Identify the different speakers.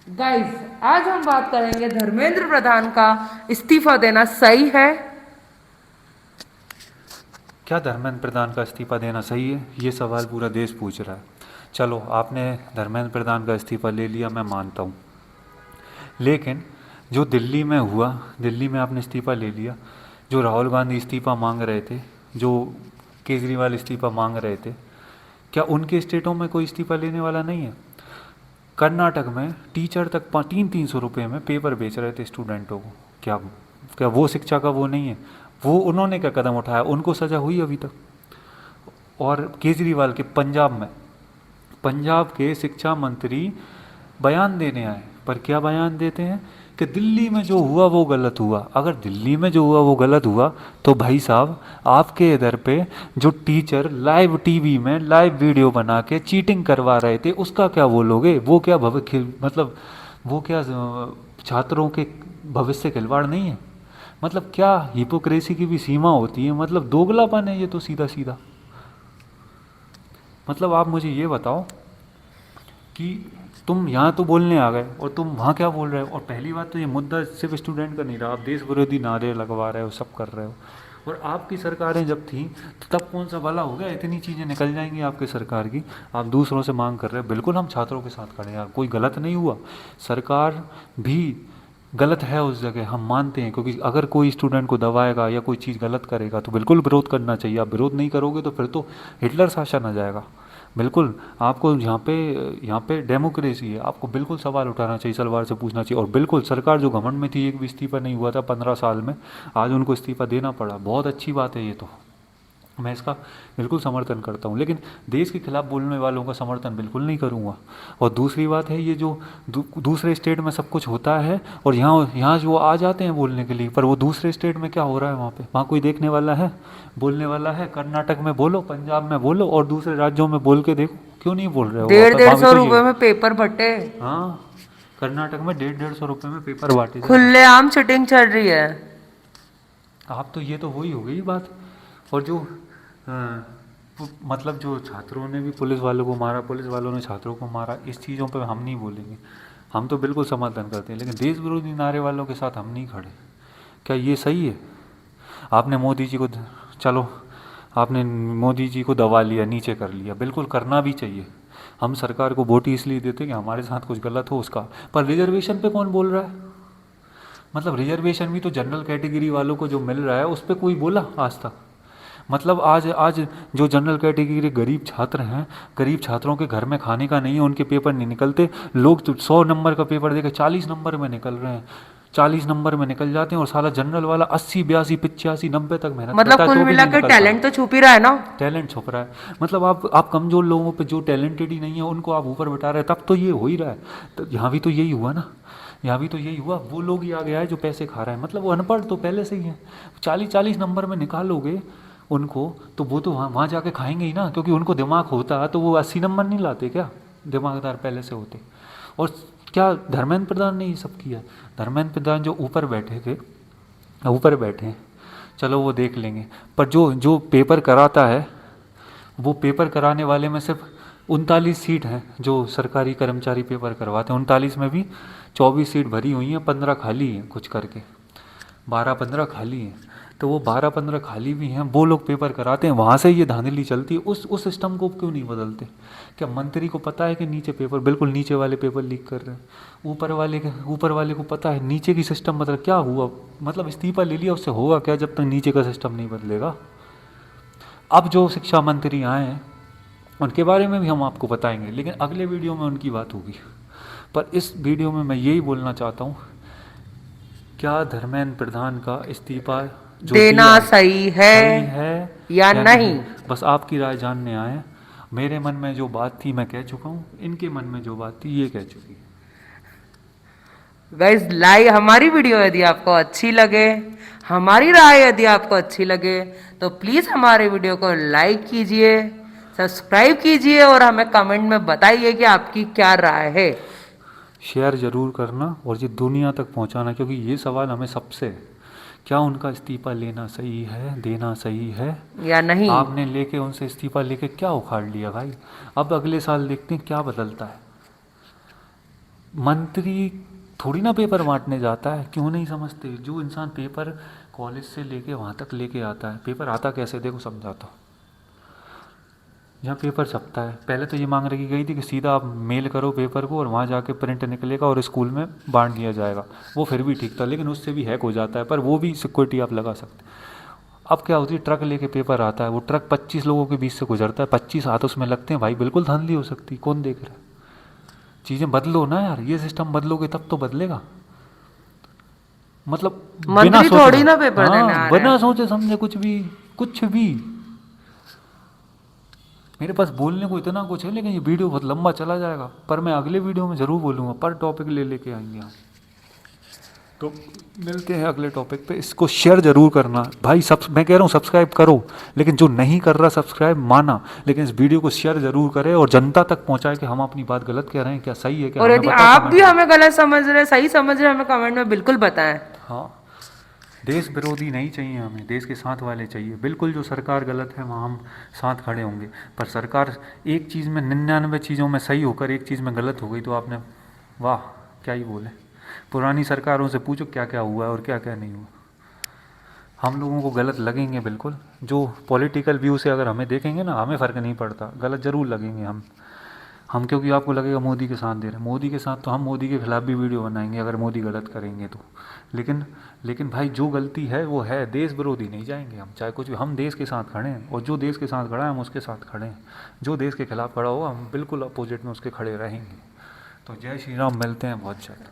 Speaker 1: Guys, आज हम बात करेंगे धर्मेंद्र प्रधान का इस्तीफा देना सही है।
Speaker 2: क्या धर्मेंद्र प्रधान का इस्तीफा देना सही है? ये सवाल पूरा देश पूछ रहा है। चलो, आपने धर्मेंद्र प्रधान का इस्तीफा ले लिया, मैं मानता हूँ। लेकिन जो दिल्ली में हुआ, दिल्ली में आपने इस्तीफा ले लिया, जो राहुल गांधी इस्तीफा मांग रहे थे, जो केजरीवाल इस्तीफा मांग रहे थे, क्या उनके स्टेटों में कोई इस्तीफा लेने वाला नहीं है? कर्नाटक में टीचर तक 300-300 रुपये में पेपर बेच रहे थे स्टूडेंटों को। क्या क्या वो शिक्षा का वो नहीं है? वो उन्होंने क्या कदम उठाया? उनको सज़ा हुई अभी तक। और केजरीवाल के पंजाब में, पंजाब के शिक्षा मंत्री बयान देने आए, पर क्या बयान देते हैं कि दिल्ली में जो हुआ वो गलत हुआ। अगर दिल्ली में जो हुआ वो गलत हुआ तो भाई साहब, आपके इधर पे जो टीचर लाइव टीवी में लाइव वीडियो बना के चीटिंग करवा रहे थे, उसका क्या बोलोगे? वो क्या भविष्य, मतलब वो क्या छात्रों के भविष्य से खिलवाड़ नहीं है? मतलब क्या हिपोक्रेसी की भी सीमा होती है? मतलब दोगलापन है ये तो, सीधा सीधा। मतलब आप मुझे ये बताओ कि तुम यहाँ तो बोलने आ गए और तुम वहाँ क्या बोल रहे हो? और पहली बात तो ये मुद्दा सिर्फ स्टूडेंट का नहीं रहा, आप देश विरोधी नारे लगवा रहे हो, सब कर रहे हो। और आपकी सरकारें जब थी तो तब कौन सा भला हो गया? इतनी चीज़ें निकल जाएंगी आपकी सरकार की, आप दूसरों से मांग कर रहे हो। बिल्कुल हम छात्रों के साथ खड़े हैं, कोई गलत नहीं हुआ, सरकार भी गलत है उस जगह, हम मानते हैं। क्योंकि अगर कोई स्टूडेंट को दबाएगा या कोई चीज़ गलत करेगा तो बिल्कुल विरोध करना चाहिए। आप विरोध नहीं करोगे तो फिर तो हिटलर शासन आ जाएगा। बिल्कुल, आपको यहाँ पे डेमोक्रेसी है, आपको बिल्कुल सवाल उठाना चाहिए, सलवार से पूछना चाहिए। और बिल्कुल सरकार जो घमंड में थी, एक भी इस्तीफा नहीं हुआ था 15 साल में, आज उनको इस्तीफा देना पड़ा, बहुत अच्छी बात है ये तो, मैं इसका बिल्कुल समर्थन करता हूँ। लेकिन देश के खिलाफ बोलने वालों का समर्थन बिल्कुल नहीं करूँगा। और दूसरी बात है, ये जो दूसरे स्टेट में सब कुछ होता है और यहाँ यहाँ जो आ जाते हैं बोलने के लिए, पर वो दूसरे स्टेट में क्या हो रहा है वहाँ पे, वहाँ कोई देखने वाला है, बोलने वाला है? कर्नाटक में बोलो, पंजाब में बोलो, और दूसरे राज्यों में बोल के देखो, क्यों नहीं बोल रहे हो? वहाँ
Speaker 1: डेढ़
Speaker 2: पर
Speaker 1: डेढ़
Speaker 2: वहाँ भी
Speaker 1: सौ
Speaker 2: तो ये,
Speaker 1: रुपए में पेपर बटे।
Speaker 2: हाँ, कर्नाटक में 150-150 रुपये में पेपर बांटे जा रहे हैं।
Speaker 1: खुलेआम चिटिंग चल रही है।
Speaker 2: आप तो, ये तो वही हो गई बात। और जो मतलब जो छात्रों ने भी पुलिस वालों को मारा, पुलिस वालों ने छात्रों को मारा, इस चीज़ों पे हम नहीं बोलेंगे, हम तो बिल्कुल समर्थन करते हैं। लेकिन देश विरोधी नारे वालों के साथ हम नहीं खड़े। क्या ये सही है? आपने मोदी जी को, चलो, आपने मोदी जी को दबा लिया, नीचे कर लिया, बिल्कुल करना भी चाहिए। हम सरकार को वोट इसलिए देते कि हमारे साथ कुछ गलत हो उसका। पर रिजर्वेशन पे कौन बोल रहा है? मतलब रिजर्वेशन भी तो जनरल कैटेगरी वालों को जो मिल रहा है उस पर कोई बोला आज तक? मतलब आज आज जो जनरल कैटेगरी गरीब छात्र हैं, गरीब छात्रों के घर में खाने का नहीं है, उनके पेपर नहीं निकलते। लोग तो 100 नंबर का पेपर देके 40 नंबर में निकल रहे हैं, 40 नंबर में निकल जाते हैं, और साला जनरल वाला 80 82 85 90 तक मेहनत
Speaker 1: मतलब
Speaker 2: करता है
Speaker 1: कुल
Speaker 2: तो भी
Speaker 1: मिला
Speaker 2: नहीं
Speaker 1: के
Speaker 2: निकलता।
Speaker 1: टैलेंट तो छुप ही रहा है ना।
Speaker 2: टैलेंट छुप रहा है। मतलब आप कमज़ोर लोगों पे, जो टैलेंटेड ही नहीं है उनको आप ऊपर बैठा रहे हैं, तब तो ये हो ही रहा है। तो यहाँ भी तो यही हुआ ना, यहाँ भी तो यही हुआ। वो लोग ही आ गया है जो पैसे खा रहा है, मतलब वो अनपढ़ तो पहले से ही है। 40 40 नंबर में निकालोगे उनको तो वो तो वहाँ वहाँ जाके खाएंगे ही ना, क्योंकि उनको दिमाग होता तो वो 80 नंबर नहीं लाते क्या? दिमागदार पहले से होते। और क्या धर्मेंद्र प्रधान ने ये सब किया? धर्मेंद्र प्रधान जो ऊपर बैठे थे, ऊपर बैठे हैं, चलो वो देख लेंगे। पर जो जो पेपर कराता है, वो पेपर कराने वाले में सिर्फ 39 सीट हैं जो सरकारी कर्मचारी पेपर करवाते हैं। 39 में भी 24 सीट भरी हुई हैं, 15 खाली हैं कुछ करके, 12 15 खाली हैं। तो वो 12 15 खाली भी हैं, वो लोग पेपर कराते हैं, वहाँ से ये धांधली चलती है। उस सिस्टम को क्यों नहीं बदलते? क्या मंत्री को पता है कि नीचे पेपर, बिल्कुल नीचे वाले पेपर लीक कर रहे हैं? ऊपर वाले को पता है नीचे की सिस्टम, मतलब क्या हुआ? मतलब इस्तीफा ले लिया, उससे होगा क्या जब तक नीचे का सिस्टम नहीं बदलेगा? अब जो शिक्षा मंत्री आए हैं उनके बारे में भी हम आपको बताएंगे, लेकिन अगले वीडियो में उनकी बात होगी। पर इस वीडियो में मैं यही बोलना चाहता हूँ, क्या धर्मेंद्र प्रधान का इस्तीफा जो
Speaker 1: देना
Speaker 2: दिया
Speaker 1: सही है
Speaker 2: सही है
Speaker 1: या
Speaker 2: या नहीं?
Speaker 1: नहीं।
Speaker 2: बस आपकी राय जानने आए हैं। मेरे मन में जो बात थी मैं कह चुका हूँ, इनके मन में जो बात थी ये कह चुकी है।
Speaker 1: गाइस, लाइक हमारी वीडियो यदि आपको अच्छी लगे, हमारी राय यदि आपको अच्छी लगे, तो प्लीज हमारे वीडियो को लाइक कीजिए, सब्सक्राइब कीजिए और हमें कमेंट में बताइए कि आपकी क्या राय है।
Speaker 2: शेयर ज़रूर करना और ये दुनिया तक पहुँचाना, क्योंकि ये सवाल हमें सबसे है। क्या उनका इस्तीफा लेना सही है, देना सही है?
Speaker 1: या नहीं।
Speaker 2: आपने लेके उनसे इस्तीफा लेके क्या उखाड़ लिया भाई? अब अगले साल देखते हैं क्या बदलता है। मंत्री थोड़ी ना पेपर बांटने जाता है, क्यों नहीं समझते? जो इंसान पेपर कॉलेज से लेके वहाँ तक लेके आता है, पेपर आता कैसे, देखो समझाता हूँ। जहाँ पेपर छपता है, पहले तो ये मांग रखी गई थी कि सीधा आप मेल करो पेपर को और वहाँ जाके प्रिंट निकलेगा और स्कूल में बांट दिया जाएगा। वो फिर भी ठीक था, लेकिन उससे भी हैक हो जाता है, पर वो भी सिक्योरिटी आप लगा सकते। अब क्या होती है, ट्रक लेके पेपर आता है, वो ट्रक 25 लोगों के बीच से गुजरता है, 25 हाथ उसमें लगते हैं भाई, बिल्कुल धांधली हो सकती, कौन देख रहा है? चीज़ें बदलो ना यार, ये सिस्टम बदलोगे तब तो बदलेगा। मतलब बिना
Speaker 1: मंत्री
Speaker 2: सोचे,
Speaker 1: थोड़ी ना पेपर देने
Speaker 2: हाँ
Speaker 1: आ रहे
Speaker 2: बिना
Speaker 1: हैं।
Speaker 2: सोचे समझे कुछ भी। मेरे पास बोलने को इतना कुछ है, लेकिन ये वीडियो बहुत लंबा चला जाएगा, पर मैं अगले वीडियो में ज़रूर बोलूँगा, पर टॉपिक ले लेके आएंगे हम। तो मिलते हैं अगले टॉपिक पे। इसको शेयर जरूर करना भाई, सब मैं कह रहा हूँ सब्सक्राइब करो, लेकिन जो नहीं कर रहा सब्सक्राइब माना, लेकिन इस वीडियो को शेयर जरूर करे और जनता तक पहुँचाए कि हम अपनी बात गलत कह रहे हैं क्या सही है क्या,
Speaker 1: और
Speaker 2: हमें
Speaker 1: यदि
Speaker 2: बताओ
Speaker 1: आप
Speaker 2: कमेंट
Speaker 1: भी
Speaker 2: में।
Speaker 1: हमें गलत समझ रहे हैं, सही समझ रहे हैं, हमें कमेंट में बिल्कुल बताएं।
Speaker 2: हाँ, देश विरोधी नहीं चाहिए हमें, देश के साथ वाले चाहिए। बिल्कुल जो सरकार गलत है वहाँ हम साथ खड़े होंगे, पर सरकार एक चीज़ में 99 चीज़ों में सही होकर एक चीज़ में गलत हो गई तो आपने वाह क्या ही बोले। पुरानी सरकारों से पूछो क्या क्या हुआ है और क्या क्या नहीं हुआ। हम लोगों को गलत लगेंगे बिल्कुल, जो पॉलिटिकल व्यू से अगर हमें देखेंगे ना, हमें फ़र्क नहीं पड़ता, गलत ज़रूर लगेंगे हम क्योंकि आपको लगेगा मोदी के साथ दे रहे हैं, मोदी के साथ तो हम मोदी के खिलाफ भी वीडियो बनाएंगे अगर मोदी गलत करेंगे तो। लेकिन भाई जो गलती है वो है, देश विरोधी नहीं जाएंगे हम, चाहे कुछ भी। हम देश के साथ खड़े हैं और जो देश के साथ खड़ा है हम उसके साथ खड़े हैं, जो देश के खिलाफ खड़ा होगा हम बिल्कुल अपोजिट में उसके खड़े रहेंगे। तो जय श्री राम, मिलते हैं बहुत जल्द।